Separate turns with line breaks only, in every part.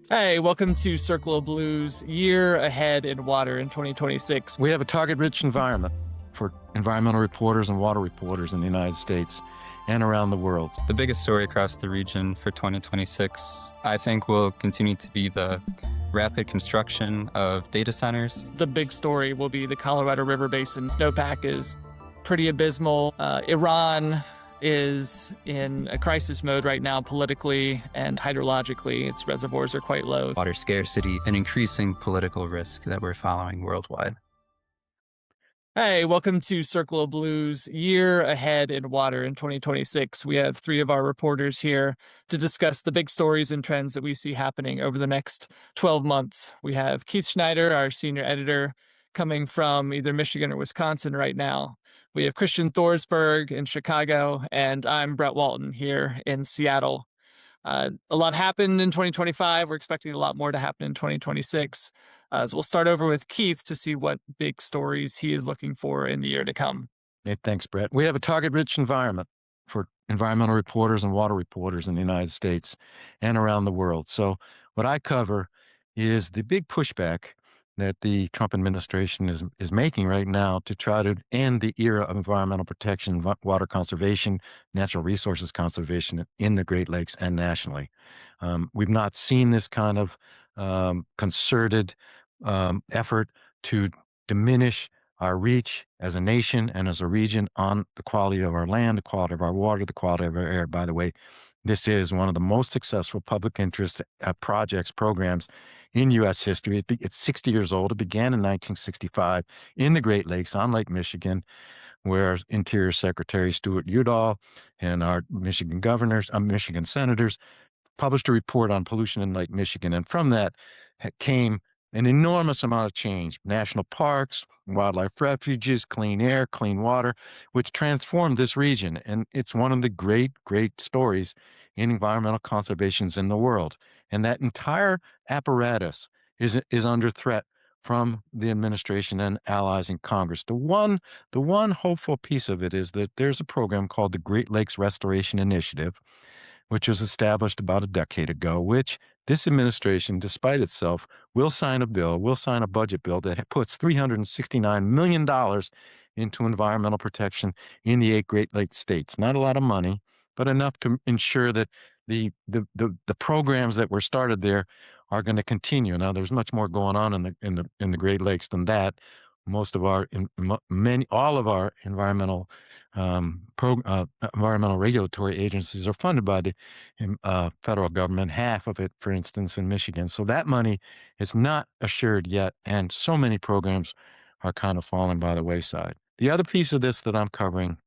Hey, welcome to Circle of Blues, year ahead in water in 2026.
We have a target-rich environment for environmental reporters and water reporters in the United States and around the world.
The biggest story across the region for 2026, I think, will continue to be the rapid construction of data centers.
The big story will be the Colorado River Basin. Snowpack is pretty abysmal. Iran is in a crisis mode right now politically and hydrologically. Its reservoirs are quite low.
Water scarcity and increasing political risk that we're following worldwide.
Hey, welcome to Circle of Blues, year ahead in water in 2026. We have three of our reporters here to discuss the big stories and trends that we see happening over the next 12 months. We have Keith Schneider, our senior editor, coming from either Michigan or Wisconsin right now. We have Christian Thorsberg in Chicago, and I'm Brett Walton here in Seattle. A lot happened in 2025. We're expecting a lot more to happen in 2026. So we'll start over with Keith to see what big stories he is looking for in the year to come.
Hey, thanks, Brett. We have a target-rich environment for environmental reporters and water reporters in the United States and around the world. So what I cover is the big pushback that the Trump administration is making right now to try to end the era of environmental protection, water conservation, natural resources conservation in the Great Lakes and nationally. We've not seen this kind of concerted effort to diminish our reach as a nation and as a region on the quality of our land, the quality of our water, the quality of our air. By the way, this is one of the most successful public interest projects, programs in U.S. history. It's 60 years old. It began in 1965 in the Great Lakes on Lake Michigan, where Interior Secretary Stuart Udall and our Michigan governors, Michigan senators published a report on pollution in Lake Michigan. And from that came an enormous amount of change: national parks, wildlife refuges, clean air, clean water, which transformed this region. And it's one of the great, great stories in environmental conservations in the world. And that entire apparatus is under threat from the administration and allies in Congress. The one hopeful piece of it is that there's a program called the Great Lakes Restoration Initiative, which was established about a decade ago, which this administration, despite itself, will sign a budget bill that puts $369 million into environmental protection in the 8 Great Lakes states. Not a lot of money, but enough to ensure that the programs that were started there are going to continue. Now, there's much more going on in the Great Lakes than that. All of our environmental environmental regulatory agencies are funded by the federal government, half of it, for instance, in Michigan. So that money is not assured yet, and so many programs are kind of falling by the wayside. The other piece of this that I'm covering,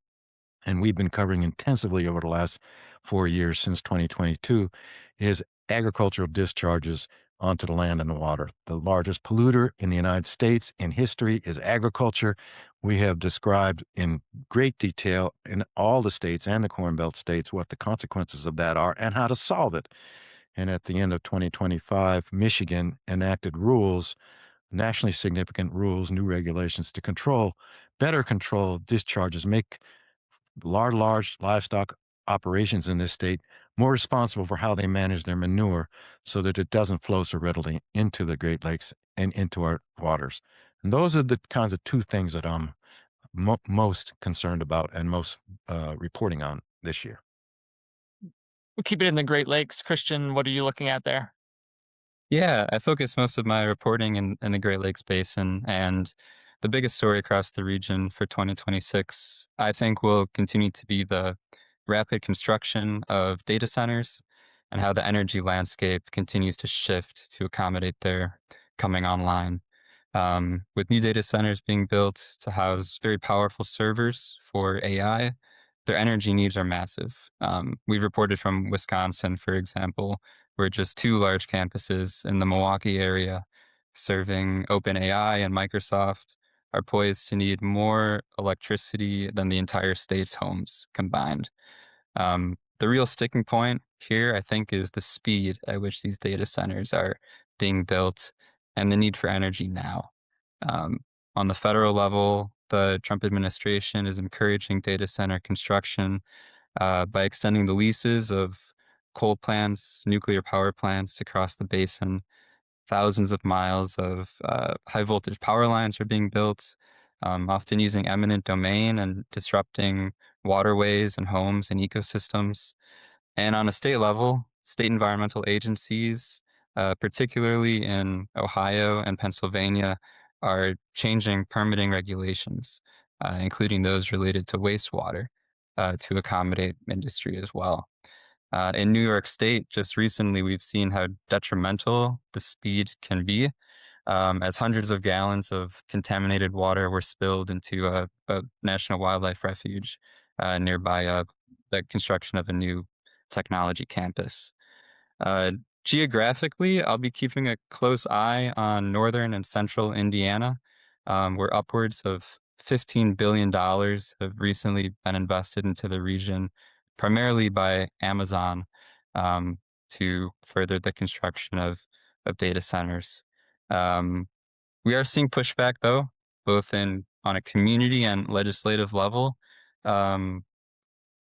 and we've been covering intensively over the last 4 years since 2022, is agricultural discharges onto the land and the water. The largest polluter in the United States in history is agriculture. We have described in great detail in all the states and the Corn Belt states what the consequences of that are and how to solve it. And at the end of 2025, Michigan enacted rules, nationally significant rules, new regulations to better control discharges, make large livestock operations in this state more responsible for how they manage their manure so that it doesn't flow so readily into the Great Lakes and into our waters. And those are the kinds of two things that I'm most concerned about and most reporting on this year.
We'll keep it in the Great Lakes. Christian, what are you looking at there?
Yeah, I focus most of my reporting in the Great Lakes Basin, and the biggest story across the region for 2026, I think, will continue to be the rapid construction of data centers and how the energy landscape continues to shift to accommodate their coming online. With new data centers being built to house very powerful servers for AI, their energy needs are massive. We've reported from Wisconsin, for example, where just 2 large campuses in the Milwaukee area serving OpenAI and Microsoft are poised to need more electricity than the entire state's homes combined. The real sticking point here, I think, is the speed at which these data centers are being built and the need for energy now. Um, on the federal level, the Trump administration is encouraging data center construction by extending the leases of coal plants, nuclear power plants across the basin. Thousands of miles of high voltage power lines are being built, often using eminent domain and disrupting waterways and homes and ecosystems. And on a state level, state environmental agencies, particularly in Ohio and Pennsylvania, are changing permitting regulations, including those related to wastewater, to accommodate industry as well. In New York State, just recently, we've seen how detrimental the speed can be, as hundreds of gallons of contaminated water were spilled into a national wildlife refuge nearby the construction of a new technology campus. Uh, Geographically, I'll be keeping a close eye on northern and central Indiana, where upwards of $15 billion have recently been invested into the region, primarily by Amazon, um, to further the construction of data centers. Um, we are seeing pushback, though, both in on a community and legislative level. Um,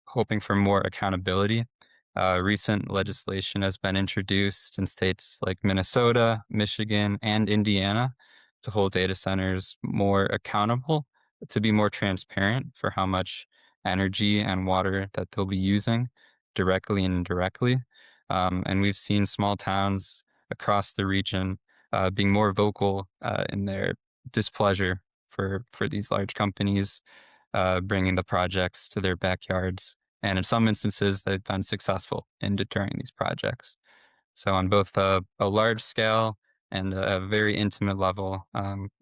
Hoping for more accountability. Recent legislation has been introduced in states like Minnesota, Michigan, and Indiana to hold data centers more accountable, to be more transparent for how much energy and water that they'll be using directly and indirectly. And we've seen small towns across the region being more vocal in their displeasure for these large companies bringing the projects to their backyards. And in some instances, they've been successful in deterring these projects. So, on both a large scale and a very intimate level,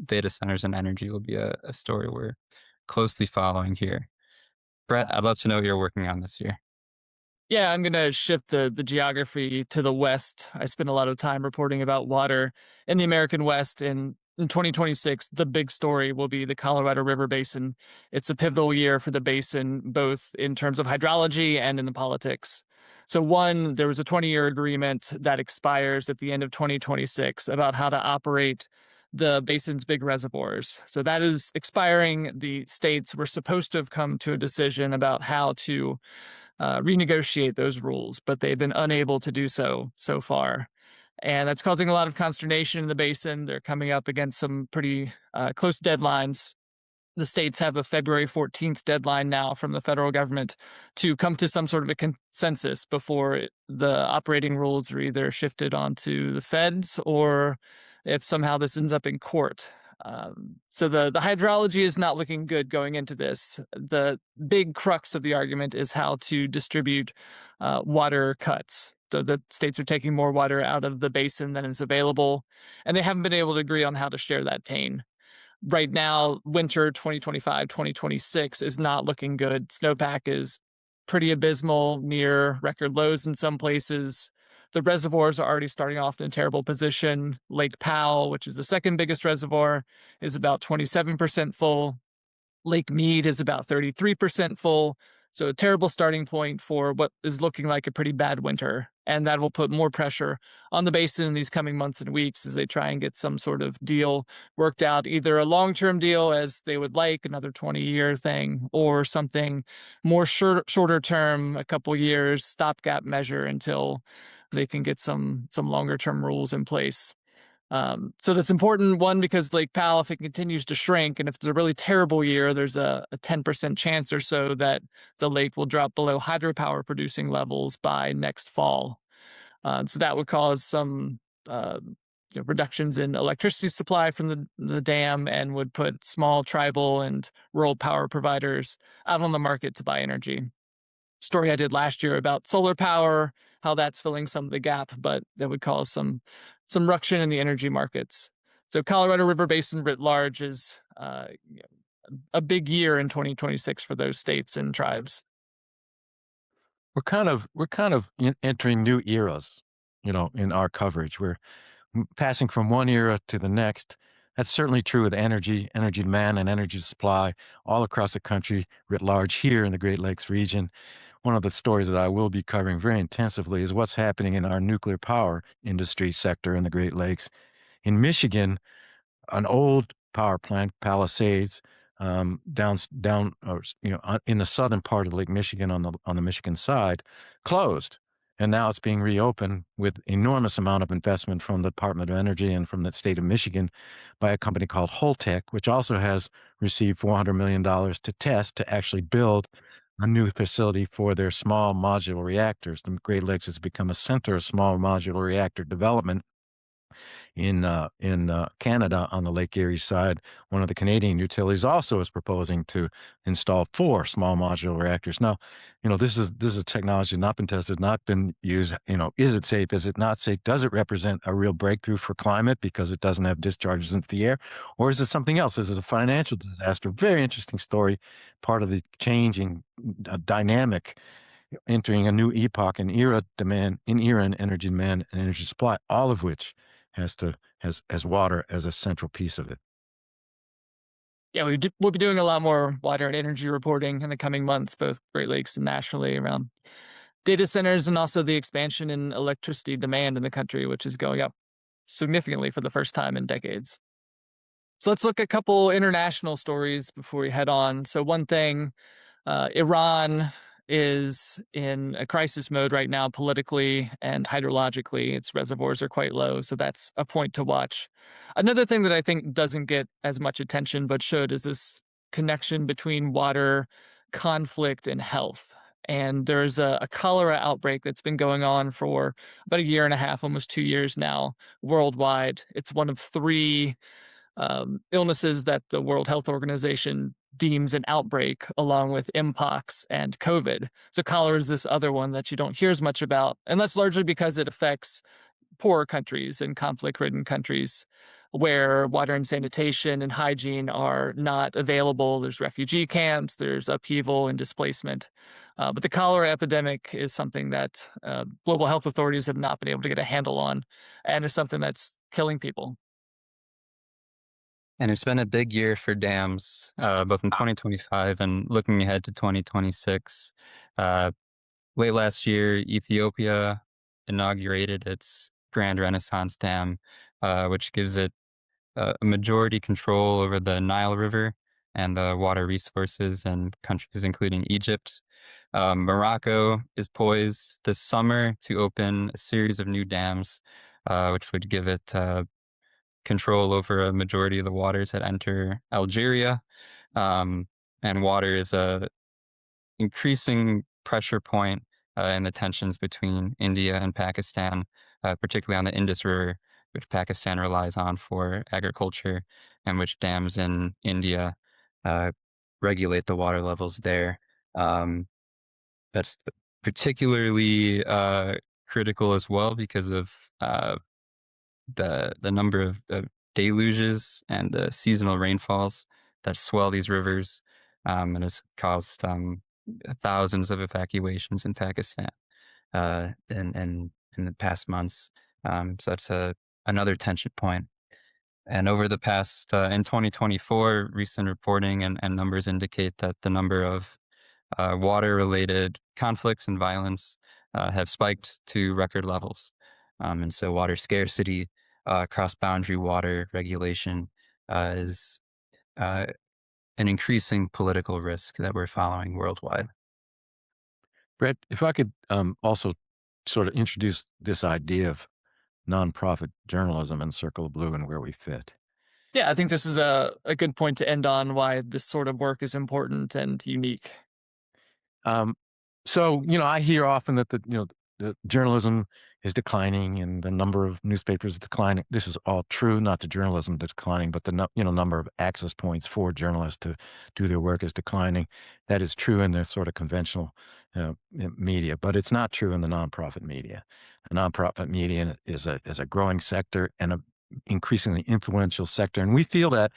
data centers and energy will be a story we're closely following here. Brett, I'd love to know what you're working on this year.
Yeah, I'm gonna shift the geography to the West. I spend a lot of time reporting about water in the American West, and in 2026, the big story will be the Colorado River Basin. It's a pivotal year for the basin, both in terms of hydrology and in the politics. So, one, there was a 20-year agreement that expires at the end of 2026 about how to operate the basin's big reservoirs. So that is expiring. The states were supposed to have come to a decision about how to renegotiate those rules, but they've been unable to do so far. And that's causing a lot of consternation in the basin. They're coming up against some pretty close deadlines. The states have a February 14th deadline now from the federal government to come to some sort of a consensus before the operating rules are either shifted onto the feds or if somehow this ends up in court. So the hydrology is not looking good going into this. The big crux of the argument is how to distribute water cuts. So the states are taking more water out of the basin than is available, and they haven't been able to agree on how to share that pain. Right now, winter 2025, 2026 is not looking good. Snowpack is pretty abysmal, near record lows in some places. The reservoirs are already starting off in a terrible position. Lake Powell, which is the second biggest reservoir, is about 27% full. Lake Mead is about 33% full. So a terrible starting point for what is looking like a pretty bad winter. And that will put more pressure on the basin in these coming months and weeks as they try and get some sort of deal worked out, either a long-term deal as they would like, another 20-year thing, or something more shorter term, a couple years, stopgap measure until they can get some longer term rules in place. So that's important, one, because Lake Powell, if it continues to shrink, and if it's a really terrible year, there's a 10% chance or so that the lake will drop below hydropower producing levels by next fall. So that would cause some uh, reductions in electricity supply from the dam and would put small tribal and rural power providers out on the market to buy energy. Story I did last year about solar power, how that's filling some of the gap, but that would cause some ruction in the energy markets. So Colorado River Basin writ large is a big year in 2026 for those states and tribes.
We're kind of entering new eras, in our coverage. We're passing from one era to the next. That's certainly true with energy demand, and energy supply all across the country writ large here in the Great Lakes region. One of the stories that I will be covering very intensively is what's happening in our nuclear power industry sector in the Great Lakes. In Michigan, an old power plant, Palisades, down, or, in the southern part of Lake Michigan on the Michigan side, closed. and now it's being reopened with enormous amount of investment from the Department of Energy and from the state of Michigan by a company called Holtec, which also has received $400 million to test to actually build a new facility for their small modular reactors. The Great Lakes has become a center of small modular reactor development in Canada on the Lake Erie side. One of the Canadian utilities also is proposing to install 4 small modular reactors. Now, this is technology not been tested, not been used. Is it safe? Is it not safe? Does it represent a real breakthrough for climate because it doesn't have discharges into the air, or is it something else? Is it a financial disaster? Very interesting story, part of the changing dynamic entering a new epoch in energy demand and energy supply, all of which has water as a central piece of it.
Yeah, we'll be doing a lot more water and energy reporting in the coming months, both Great Lakes and nationally, around data centers and also the expansion in electricity demand in the country, which is going up significantly for the first time in decades. So let's look at a couple international stories before we head on. So one thing, Iran is in a crisis mode right now, politically and hydrologically. Its reservoirs are quite low, so that's a point to watch. Another thing that I think doesn't get as much attention but should is this connection between water, conflict, and health. And there's a cholera outbreak that's been going on for about a year and a half, almost 2 years now, worldwide. It's one of three illnesses that the World Health Organization deems an outbreak, along with mpox and COVID. So cholera is this other one that you don't hear as much about, and that's largely because it affects poorer countries and conflict-ridden countries where water and sanitation and hygiene are not available. There's refugee camps, there's upheaval and displacement. But the cholera epidemic is something that global health authorities have not been able to get a handle on, and is something that's killing people.
And it's been a big year for dams, both in 2025 and looking ahead to 2026. Uh, Late last year, Ethiopia inaugurated its Grand Renaissance Dam, which gives it a majority control over the Nile River and the water resources in countries including Egypt. Morocco is poised this summer to open a series of new dams, which would give it control over a majority of the waters that enter Algeria. Um, and water is a increasing pressure point in the tensions between India and Pakistan, particularly on the Indus River, which Pakistan relies on for agriculture, and which dams in India uh, regulate the water levels there. Um, that's particularly critical as well because of the number of deluges and the seasonal rainfalls that swell these rivers, and has caused thousands of evacuations in Pakistan in the past months. So that's another tension point. And over the past in 2024, recent reporting and numbers indicate that the number of water-related conflicts and violence have spiked to record levels. And so water scarcity, cross-boundary water regulation is uh, an increasing political risk that we're following worldwide.
Brett, if I could also sort of introduce this idea of nonprofit journalism and Circle of Blue and where we fit.
Yeah, I think this is a good point to end on why this sort of work is important and unique.
Um, so, I hear often that the journalism is declining and the number of newspapers is declining. This is all true, not the journalism declining, but the number of access points for journalists to do their work is declining. That is true in the sort of conventional media, but it's not true in the nonprofit media. The nonprofit media is a growing sector and a increasingly influential sector, and we feel that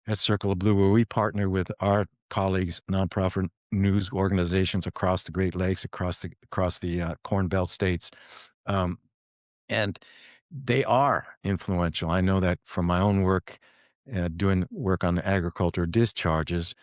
at Circle of Blue, where we partner with our colleagues, nonprofit news organizations across the Great Lakes, across the Corn Belt states, um, and they are influential. I know that from my own work, doing work on the agriculture discharges,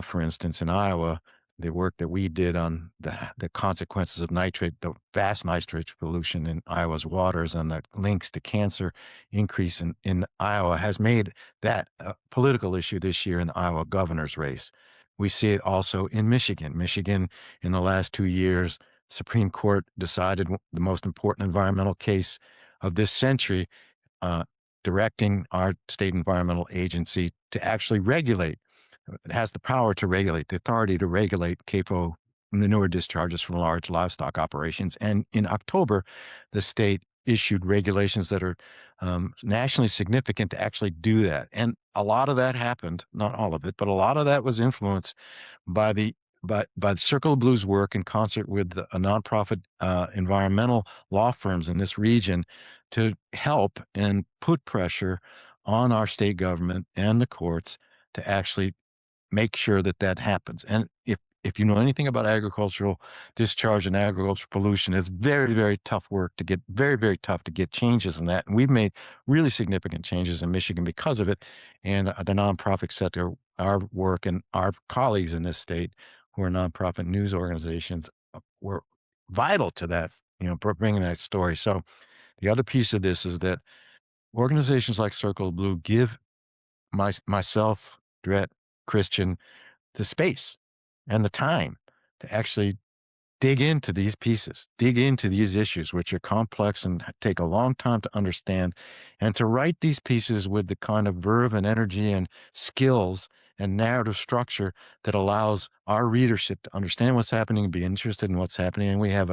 for instance, in Iowa, the work that we did on the consequences of the vast nitrate pollution in Iowa's waters and the links to cancer increase in Iowa has made that a political issue this year in the Iowa governor's race. We see it also in Michigan. Michigan, in the last 2 years, Supreme Court decided the most important environmental case of this century, uh, directing our state environmental agency to actually regulate. It has the power to regulate, the authority to regulate CAFO manure discharges from large livestock operations. And in October, the state issued regulations that are nationally significant to actually do that. And a lot of that happened, not all of it, but a lot of that was influenced by the by the Circle of Blues work in concert with a nonprofit environmental law firms in this region to help and put pressure on our state government and the courts to actually make sure that that happens. And if you know anything about agricultural discharge and agricultural pollution, it's very, very tough work to get very, very tough to get changes in that. And we've made really significant changes in Michigan because of it. And the nonprofit sector, our work and our colleagues in this state who are nonprofit news organizations were vital to that, bringing that story. So the other piece of this is that organizations like Circle of Blue give myself, Dret, Christian, the space and the time to actually dig into these pieces, dig into these issues, which are complex and take a long time to understand, and to write these pieces with the kind of verve and energy and skills and narrative structure that allows our readership to understand what's happening, be interested in what's happening. And we have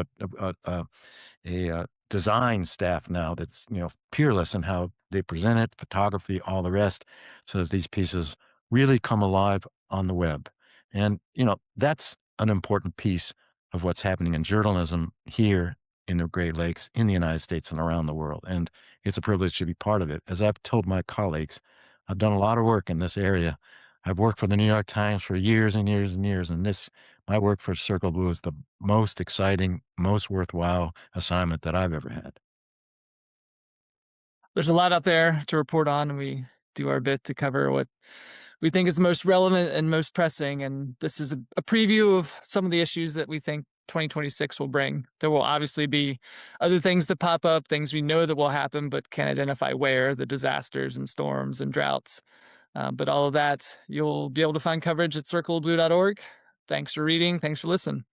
a design staff now that's peerless in how they present it, photography, all the rest, so that these pieces really come alive on the web. And that's an important piece of what's happening in journalism here in the Great Lakes, in the United States, and around the world. And it's a privilege to be part of it. As I've told my colleagues, I've done a lot of work in this area. I've worked for the New York Times for years and years and years, and my work for Circle Blue is the most exciting, most worthwhile assignment that I've ever had.
There's a lot out there to report on, and we do our bit to cover what we think is the most relevant and most pressing. And this is a preview of some of the issues that we think 2026 will bring. There will obviously be other things that pop up, things we know that will happen, but can't identify where, the disasters and storms and droughts. But all of that, you'll be able to find coverage at circleblue.org. Thanks for reading. Thanks for listening.